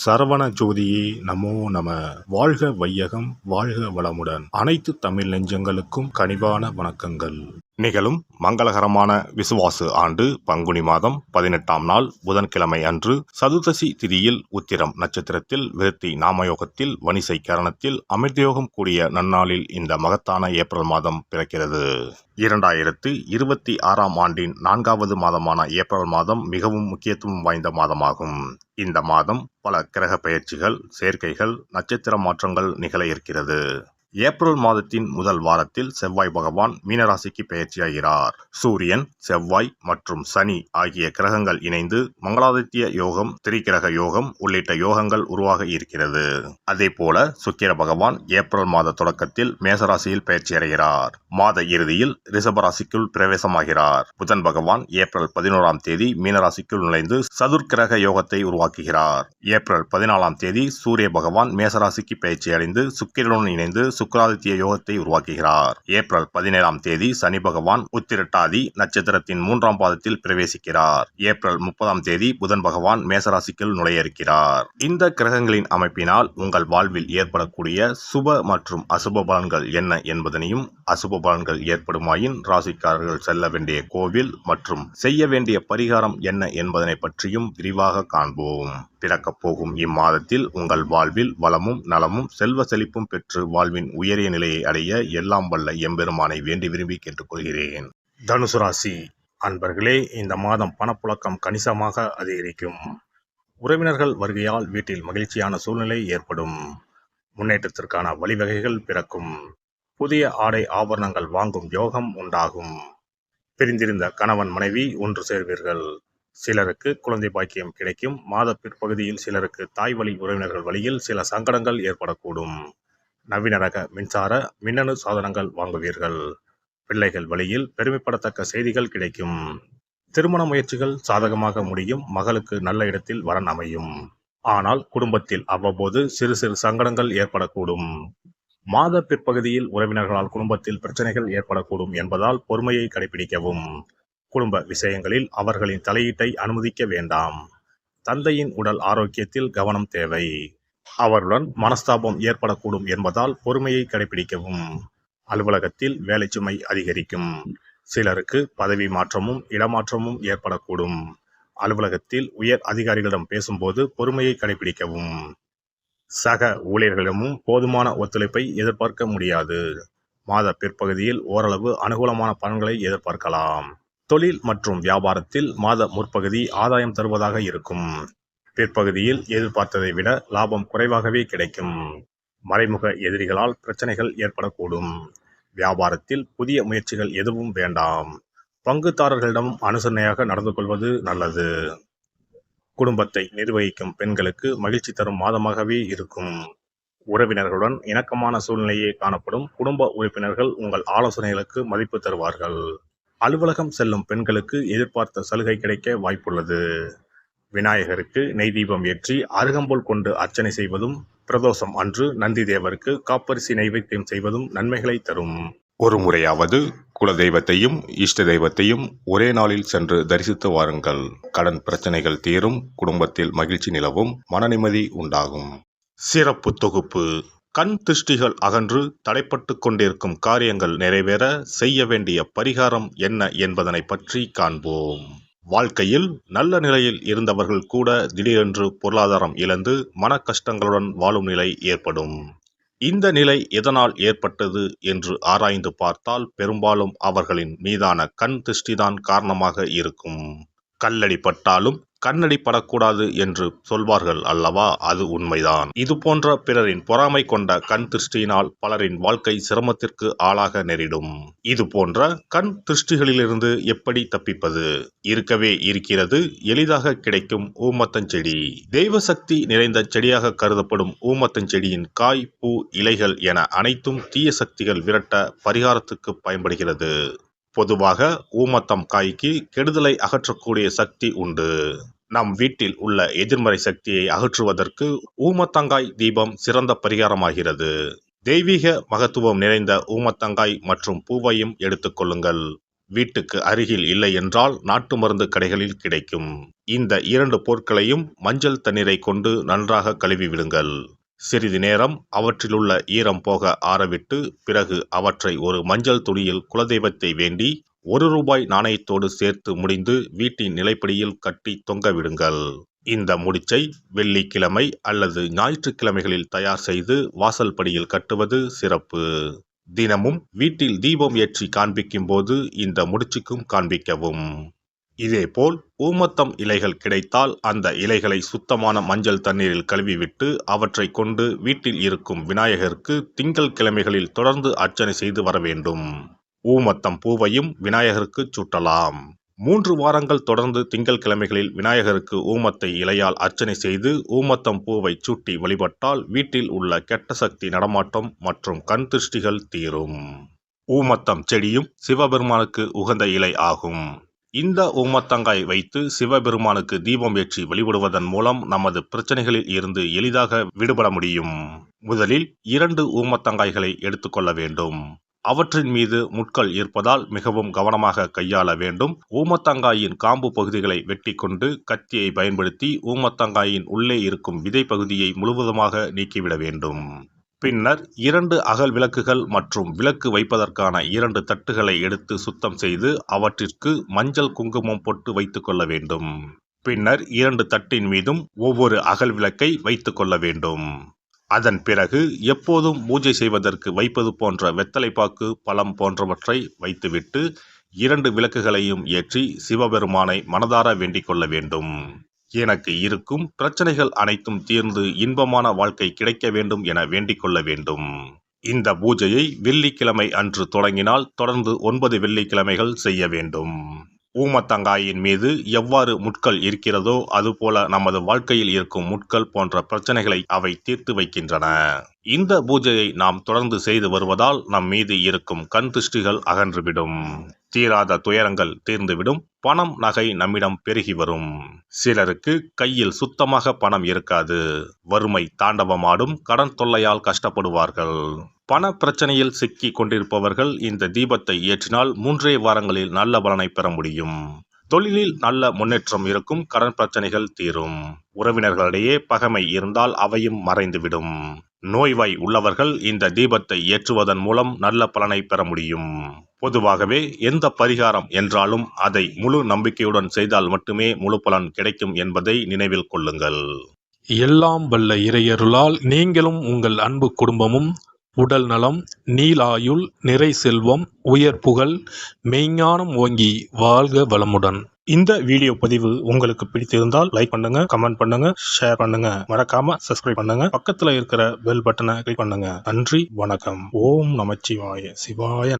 சரவண ஜோதியே நமோ நம. வாழ்க வையகம், வாழ்க வளமுடன். அனைத்து தமிழ் நெஞ்சங்களுக்கும் கனிவான வணக்கங்கள். நிகழும் மங்களகரமான விசுவாசு ஆண்டு பங்குனி மாதம் 18ஆம் நாள் புதன்கிழமை அன்று சதுர்தசி திதியில் உத்திரம் நட்சத்திரத்தில் விருத்தி நாமயோகத்தில் வணிசை கரணத்தில் அமிர்தயோகம் கூடிய நன்னாளில் இந்த மகத்தான ஏப்ரல் மாதம் பிறக்கிறது. 2026ஆம் ஆண்டின் 4வது மாதமான ஏப்ரல் மாதம் மிகவும் முக்கியத்துவம் வாய்ந்த மாதமாகும். இந்த மாதம் பல கிரக பெயர்ச்சிகள், சேர்க்கைகள், நட்சத்திர மாற்றங்கள் நிகழ இருக்கிறது. ஏப்ரல் மாதத்தின் முதல் வாரத்தில் செவ்வாய் பகவான் மீனராசிக்கு பெயர்ச்சியாகிறார். சூரியன், செவ்வாய் மற்றும் சனி ஆகிய கிரகங்கள் இணைந்து மங்களாதித்ய யோகம், திரிகிரக யோகம் உள்ளிட்ட யோகங்கள் உருவாக இருக்கிறது. அதே போல சுக்கிர பகவான் ஏப்ரல் மாத தொடக்கத்தில் மேசராசியில் பெயர்ச்சியடைகிறார். மாத இறுதியில் ரிஷபராசிக்குள் பிரவேசமாகிறார். புதன் பகவான் ஏப்ரல் 11ஆம் தேதி மீனராசிக்குள் நுழைந்து சதுர்கிரக யோகத்தை உருவாக்குகிறார். ஏப்ரல் 14ஆம் தேதி சூரிய பகவான் மேசராசிக்கு பெயர்ச்சியடைந்து சுக்கிரனுடன் இணைந்து சுக்கிராதித்ய யோகத்தை உருவாக்குகிறார். ஏப்ரல் 17ஆம் தேதி சனி பகவான் உத்திரட்டாதி நட்சத்திரத்தின் 3ஆம் பாதத்தில் பிரவேசிக்கிறார். ஏப்ரல் 30ஆம் தேதி புதன் பகவான் மேசராசிக்குள் நுழைய இருக்கிறார். இந்த கிரகங்களின் அமைப்பினால் உங்கள் வாழ்வில் ஏற்படக்கூடிய சுப மற்றும் அசுப பலன்கள் என்ன என்பதனையும், அசுப பலன்கள் ஏற்படுமாயின் ராசிக்காரர்கள் செல்ல வேண்டிய கோவில் மற்றும் செய்ய வேண்டிய பரிகாரம் என்ன என்பதனை பற்றியும் விரிவாக காண்போம். பிறக்கப் போகும் இம்மாதத்தில் உங்கள் வாழ்வில் வளமும் நலமும் செல்வ செழிப்பும் பெற்று வாழ்வின் உயரிய நிலையை அடைய எல்லாம் வல்ல எம்பெருமானை வேண்டி விரும்பி கேட்டுக்கொள்கிறேன். தனுசு ராசி அன்பர்களே, இந்த மாதம் பணப்புழக்கம் கணிசமாக அதிகரிக்கும். உறவினர்கள் வருகையால் வீட்டில் மகிழ்ச்சியான சூழ்நிலை ஏற்படும். முன்னேற்றத்திற்கான வழிவகைகள் பிறக்கும். புதிய ஆடை ஆபரணங்கள் வாங்கும் யோகம் உண்டாகும். பிரிந்திருந்த கணவன் மனைவி ஒன்று சேர்வீர்கள். சிலருக்கு குழந்தை பாக்கியம் கிடைக்கும். மாத பிற்பகுதியில் சிலருக்கு தாய் வழி உறவினர்கள் வழியில் சில சங்கடங்கள் ஏற்படக்கூடும். நவீன ரக மின்சார மின்னணு சாதனங்கள் வாங்குவீர்கள். பிள்ளைகள் வழியில் பெருமைப்படத்தக்க செய்திகள் கிடைக்கும். திருமண முயற்சிகள் சாதகமாக முடியும். மகளுக்கு நல்ல இடத்தில் வரன் அமையும். ஆனால் குடும்பத்தில் அவ்வப்போது சிறு சிறு சங்கடங்கள் ஏற்படக்கூடும். மாத பிற்பகுதியில் உறவினர்களால் குடும்பத்தில் பிரச்சனைகள் ஏற்படக்கூடும் என்பதால் பொறுமையை கடைபிடிக்கவும். குடும்ப விஷயங்களில் அவர்களின் தலையீட்டை அனுமதிக்க வேண்டாம். தந்தையின் உடல் ஆரோக்கியத்தில் கவனம் தேவை. அவருடன் மனஸ்தாபம் ஏற்படக்கூடும் என்பதால் பொறுமையை கடைபிடிக்கவும். அலுவலகத்தில் வேலை சுமை அதிகரிக்கும். சிலருக்கு பதவி மாற்றமும் இடமாற்றமும் ஏற்படக்கூடும். அலுவலகத்தில் உயர் அதிகாரிகளிடம் பேசும்போது பொறுமையை கடைபிடிக்கவும். சக ஊழியர்களிடமும் போதுமான ஒத்துழைப்பை எதிர்பார்க்க முடியாது. மாத பிற்பகுதியில் ஓரளவு அனுகூலமான பலன்களை எதிர்பார்க்கலாம். தொழில் மற்றும் வியாபாரத்தில் மாத முற்பகுதி ஆதாயம் தருவதாக இருக்கும். பிற்பகுதியில் எதிர்பார்த்ததை விட லாபம் குறைவாகவே கிடைக்கும். மறைமுக எதிரிகளால் பிரச்சனைகள் ஏற்படக்கூடும். வியாபாரத்தில் புதிய முயற்சிகள் எதுவும் வேண்டாம். பங்குதாரர்களிடம் அனுசரணையாக நடந்து கொள்வது நல்லது. குடும்பத்தை நிர்வகிக்கும் பெண்களுக்கு மகிழ்ச்சி தரும் மாதமாகவே இருக்கும். உறவினர்களுடன் இணக்கமான சூழ்நிலையே காணப்படும். குடும்ப உறுப்பினர்கள் உங்கள் ஆலோசனைகளுக்கு மதிப்பு தருவார்கள். அலுவலகம் செல்லும் பெண்களுக்கு எதிர்பார்த்த சலுகை கிடைக்க வாய்ப்புள்ளது. விநாயகருக்கு நெய் தீபம் ஏற்றி அருகம்புல் கொண்டு அர்ச்சனை செய்வதும், பிரதோஷம் அன்று நந்தி தேவருக்கு காப்பரிசி நைவேத்தியம் செய்வதும் நன்மைகளை தரும். ஒரு முறையாவது குல தெய்வத்தையும் இஷ்ட தெய்வத்தையும் ஒரே நாளில் சென்று தரிசித்து வாருங்கள். கடன் பிரச்சனைகள் தீரும். குடும்பத்தில் மகிழ்ச்சி நிலவும். மன நிம்மதி உண்டாகும். சிறப்பு தொகுப்பு. கண் திருஷ்டிகள் அகன்று தடைப்பட்டு கொண்டிருக்கும் காரியங்கள் நிறைவேற செய்ய வேண்டிய பரிகாரம் என்ன என்பதனை பற்றி காண்போம். வாழ்க்கையில் நல்ல நிலையில் இருந்தவர்கள் கூட திடீரென்று பொருளாதாரம் இழந்து மன கஷ்டங்களுடன் வாழும் நிலை ஏற்படும். இந்த நிலை எதனால் ஏற்பட்டது என்று ஆராய்ந்து பார்த்தால் பெரும்பாலும் அவர்களின் மீதான கண் திருஷ்டிதான் காரணமாக இருக்கும். கல்லடி பட்டாலும் கண்ணடி படக்கூடாது என்று சொல்வார்கள் அல்லவா, அது உண்மைதான். இது போன்ற பிறரின் பொறாமை கொண்ட கண் திருஷ்டியினால் பலரின் வாழ்க்கை சிரமத்திற்கு ஆளாக நேரிடும். இது போன்ற கண் திருஷ்டிகளிலிருந்து எப்படி தப்பிப்பது? இருக்கவே இருக்கிறது எளிதாக கிடைக்கும் ஊமத்தஞ்செடி. தெய்வ சக்தி நிறைந்த செடியாக கருதப்படும் ஊமத்தஞ்செடியின் காய், பூ, இலைகள் என அனைத்தும் தீய சக்திகள் விரட்ட பரிகாரத்துக்கு பயன்படுகிறது. பொதுவாக ஊமத்தம் காய்க்கு கெடுதலை அகற்றக்கூடிய சக்தி உண்டு. நம் வீட்டில் உள்ள எதிர்மறை சக்தியை அகற்றுவதற்கு ஊமத்தங்காய் தீபம் சிறந்த பரிகாரமாகிறது. தெய்வீக மகத்துவம் நிறைந்த ஊமத்தங்காய் மற்றும் பூவையும் எடுத்துக்கொள்ளுங்கள். வீட்டுக்கு அருகில் இல்லை என்றால் நாட்டு மருந்து கடைகளில் கிடைக்கும். இந்த 2 பொருட்களையும் மஞ்சள் தண்ணீரை கொண்டு நன்றாக கழுவி விடுங்கள். சிறிது நேரம் அவற்றிலுள்ள ஈரம் போக ஆறவிட்டு பிறகு அவற்றை ஒரு மஞ்சள் துணியில் குலதெய்வத்தை வேண்டி ₹1 நாணயத்தோடு சேர்த்து முடிந்து வீட்டின் நிலைப்படியில் கட்டி தொங்க விடுங்கள். இந்த முடிச்சை வெள்ளிக்கிழமை அல்லது ஞாயிற்றுக்கிழமைகளில் தயார் செய்து வாசல் படியில் கட்டுவது சிறப்பு. தினமும் வீட்டில் தீபம் ஏற்றி காண்பிக்கும் போது இந்த முடிச்சுக்கும் காண்பிக்கவும். இதேபோல் ஊமத்தம் இலைகள் கிடைத்தால் அந்த இலைகளை சுத்தமான மஞ்சள் தண்ணீரில் கழுவிவிட்டு அவற்றை கொண்டு வீட்டில் இருக்கும் விநாயகருக்கு திங்கள் கிழமைகளில் தொடர்ந்து அர்ச்சனை செய்து வர வேண்டும். ஊமத்தம் பூவையும் விநாயகருக்கு சூட்டலாம். 3 வாரங்கள் தொடர்ந்து திங்கள் கிழமைகளில் விநாயகருக்கு ஊமத்தை இலையால் அர்ச்சனை செய்து ஊமத்தம் பூவை சூட்டி வழிபட்டால் வீட்டில் உள்ள கெட்ட சக்தி நடமாட்டம் மற்றும் கண் திருஷ்டிகள் தீரும். ஊமத்தம் செடியும் சிவபெருமானுக்கு உகந்த இலை ஆகும். இந்த ஊமத்தங்காய் வைத்து சிவபெருமானுக்கு தீபம் ஏற்றி வழிபடுவதன் மூலம் நமது பிரச்சனைகளில் இருந்து எளிதாக விடுபட முடியும். முதலில் 2 ஊமத்தங்காய்களை எடுத்துக்கொள்ள வேண்டும். அவற்றின் மீது முட்கள் இருப்பதால் மிகவும் கவனமாக கையாள வேண்டும். ஊமத்தங்காயின் காம்பு பகுதிகளை வெட்டி கொண்டு கத்தியை பயன்படுத்தி ஊமத்தங்காயின் உள்ளே இருக்கும் விதை பகுதியை முழுவதுமாக நீக்கிவிட வேண்டும். பின்னர் 2 அகல் விளக்குகள் மற்றும் விளக்கு வைப்பதற்கான 2 தட்டுகளை எடுத்து சுத்தம் செய்து அவற்றிற்கு மஞ்சள் குங்குமம் போட்டு வைத்துக் கொள்ள வேண்டும். பின்னர் 2 தட்டின் மீதும் ஒவ்வொரு அகல் விளக்கை வைத்துக் கொள்ள வேண்டும். அதன் பிறகு எப்போதும் பூஜை செய்வதற்கு வைப்பது போன்ற வெத்தலைப்பாக்கு, பழம் போன்றவற்றை வைத்துவிட்டு 2 விளக்குகளையும் ஏற்றி சிவபெருமானை மனதார வேண்டிக் கொள்ள வேண்டும். எனக்கு இருக்கும் பிரச்சனைகள் அனைத்தும் தீர்ந்து இன்பமான வாழ்க்கை கிடைக்க வேண்டும் என வேண்டிக் கொள்ள வேண்டும். இந்த பூஜையை வெள்ளிக்கிழமை அன்று தொடங்கினால் தொடர்ந்து 9 வெள்ளிக்கிழமைகள் செய்ய வேண்டும். ஊமத்தங்காயின் மீது எவ்வாறு முட்கள் இருக்கிறதோ அதுபோல நமது வாழ்க்கையில் இருக்கும் முட்கள் போன்ற பிரச்சனைகளை அவை தீர்த்து வைக்கின்றன. இந்த பூஜையை நாம் தொடர்ந்து செய்து வருவதால் நம் மீது இருக்கும் கண் திருஷ்டிகள் அகன்றுவிடும். தீராத துயரங்கள் தீர்ந்துவிடும். பணம், நகை நம்மிடம் பெருகி வரும். சிலருக்கு கையில் சுத்தமாக பணம் இருக்காது. வறுமை தாண்டவமாடும். கடன் தொல்லையால் கஷ்டப்படுவார்கள். பண பிரச்சனையில் சிக்கி கொண்டிருப்பவர்கள் இந்த தீபத்தை ஏற்றினால் 3 வாரங்களில் நல்ல பலனை பெற முடியும். தொழிலில் நல்ல முன்னேற்றம் இருக்கும். கடன் பிரச்சனைகள் தீரும். உறவினர்களிடையே பகைமை இருந்தால் அவையும் மறைந்துவிடும். நோய்வாய் உள்ளவர்கள் இந்த தீபத்தை ஏற்றுவதன் மூலம் நல்ல பலனை பெற முடியும். பொதுவாகவே எந்த பரிகாரம் என்றாலும் அதை முழு நம்பிக்கையுடன் செய்தால் மட்டுமே முழு பலன் கிடைக்கும் என்பதை நினைவில் கொள்ளுங்கள். எல்லாம் வல்ல இறையருளால் நீங்களும் உங்கள் அன்பு குடும்பமும் உடல் நலம், நீலாயுள், நிறை செல்வம், உயர் புகழ், மெய்ஞானம் ஓங்கி வாழ்க வளமுடன். இந்த வீடியோ பதிவு உங்களுக்கு பிடித்திருந்தால் லைக் பண்ணுங்க, கமெண்ட் பண்ணுங்க, ஷேர் பண்ணுங்க. மறக்காம சப்ஸ்கிரைப் பண்ணுங்க. பக்கத்துல இருக்கிற பெல் பட்டனை கிளிக் பண்ணுங்க. நன்றி, வணக்கம். ஓம் நமச்சிவாய. சிவாய